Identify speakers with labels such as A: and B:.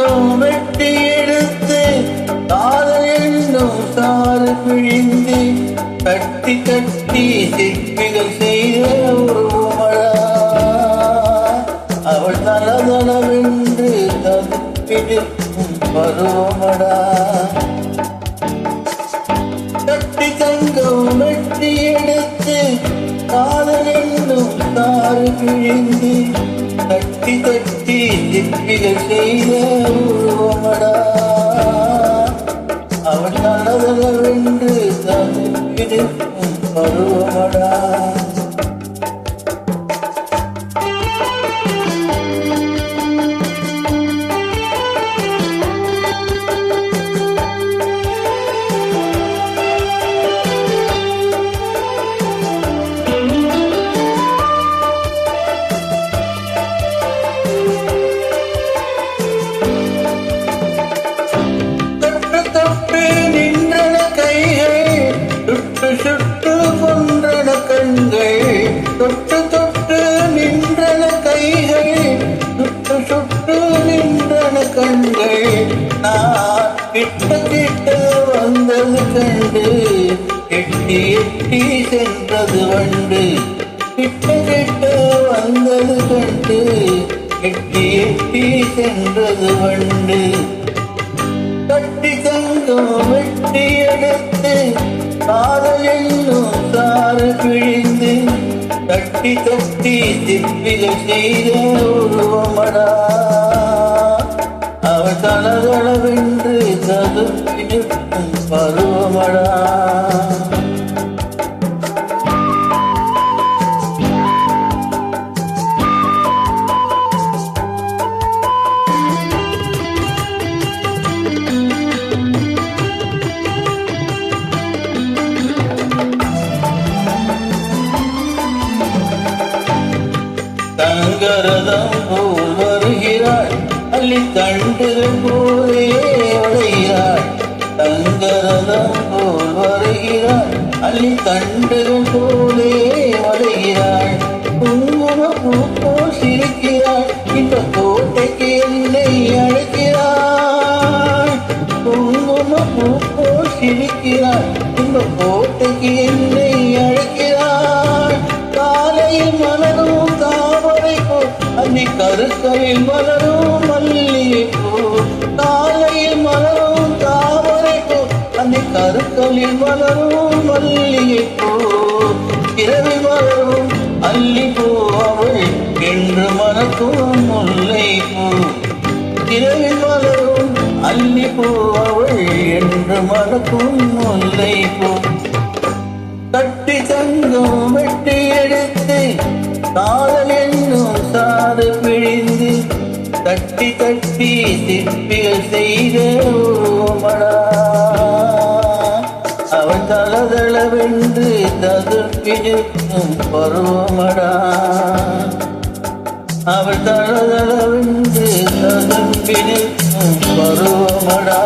A: தங்கம் வெட்டி எடுத்து காதல் என்னும் சாறு பிழிந்து கட்டி கட்டி சிற்பிகள் செய்த உருவமடா அவள் தளதளவென்று தவிப்பிடிக்கும் பருவமடா கட்டி தங்கம் வெட்டி எடுத்து காதல் என்னும் சாறு பிழிந்து தட்டி தட்டி சிற்பிகள் செய்த உருவமடா அவள் தளதளவென்று தவிப்பிடிக்கும் பருவமடா சுட்டு கொன்றன கண்கள் தொட்டு தொட்டு நின்றன கைகள் சுட்டு சுட்டு நின்றன கண்கள் நான் கிட்ட கிட்ட வந்தது கண்டு எட்டி எட்டி சென்றது வண்டு கிட்ட கிட்ட வந்தது கண்டு எட்டி எட்டி சென்றது வண்டு கட்டி தங்கம் வெட்டி எடுத்து காதல் என்னும் சாறு பிழிந்து தட்டி தட்டி சிற்பிகள் செய்த உருவமடா அவள் தளதளவென்று ததுப்பிடிக்கும் பருவமடா தங்கரதம் போல் வருகிறாள் அள்ளி தண்டுகள் போலே வளைகிறாள் தங்கரதம் போல் வருகிறாள் அள்ளி தண்டுகள் போலே வளைகிறாள் குங்கும பூ போல் சிரிக்கிறாள் இந்த கோட்டைக்கு என்னை அழைக்கிறாள் குங்கும பூ போல் சிரிக்கிறாள் இந்த கோட்டைக்கு என்னை அழைக்கிறாள் காலையில் மலரும் அன்னி கருக்களில் மலரும் மல்லிகை பூ காலையில் மலரும் தாமரை பூ அன்னி கருக்களில் மலரும் மல்லிகை பூ இரவில் மலரும் அல்லி பூ அவள் என்று மணக்கும் முல்லை பூ இரவில் மலரும் அல்லி பூ அவள் என்று மணக்கும் முல்லை பூ கட்டி தங்கம் வெட்டி எடுத்து காதல் என்னும் சாறு பிழிந்து தட்டி தட்டி சிற்பிகள் செய்த உருவமடா அவள் தளதளவென்று ததுப்பிடிக்கும் பருவமடா அவள் தளதளவென்று ததுப்பிடிக்கும் பருவமடா